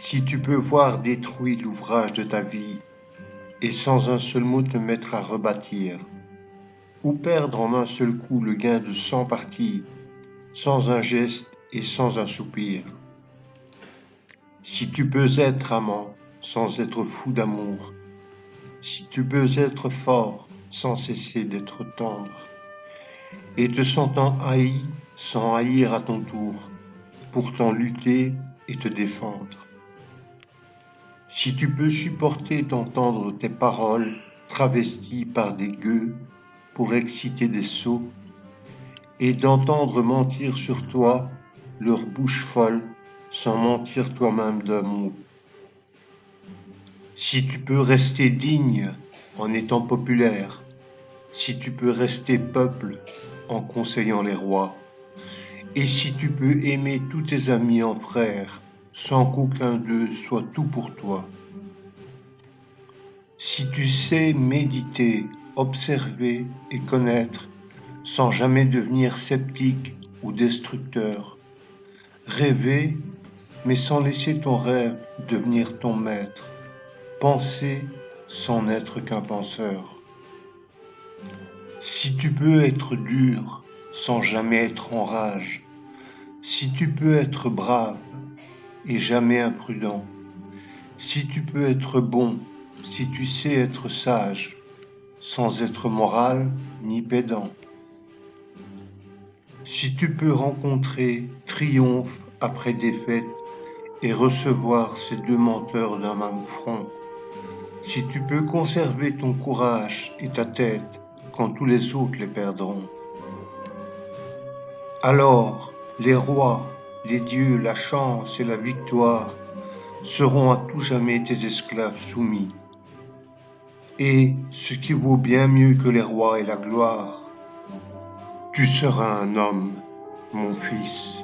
Si tu peux voir détruit l'ouvrage de ta vie, et sans un seul mot te mettre à rebâtir, ou perdre en un seul coup le gain de 100 parties, sans un geste et sans un soupir. Si tu peux être amant sans être fou d'amour, si tu peux être fort sans cesser d'être tendre, et te sentant haï sans haïr à ton tour, pourtant lutter et te défendre. Si tu peux supporter d'entendre tes paroles travesties par des gueux pour exciter des sots, et d'entendre mentir sur toi leur bouche folle sans mentir toi-même d'un mot. Si tu peux rester digne en étant populaire, si tu peux rester peuple en conseillant les rois, et si tu peux aimer tous tes amis en frères sans qu'aucun d'eux soit tout pour toi. Si tu sais méditer, observer et connaître sans jamais devenir sceptique ou destructeur, rêver mais sans laisser ton rêve devenir ton maître, penser sans n'être qu'un penseur. Si tu peux être dur sans jamais être en rage, si tu peux être brave et jamais imprudent, si tu peux être bon, si tu sais être sage, sans être moral ni pédant, si tu peux rencontrer triomphe après défaite et recevoir ces deux menteurs d'un même front, si tu peux conserver ton courage et ta tête quand tous les autres les perdront, alors les rois, les dieux, la chance et la victoire seront à tout jamais tes esclaves soumis. Et ce qui vaut bien mieux que les rois et la gloire, tu seras un homme, mon fils.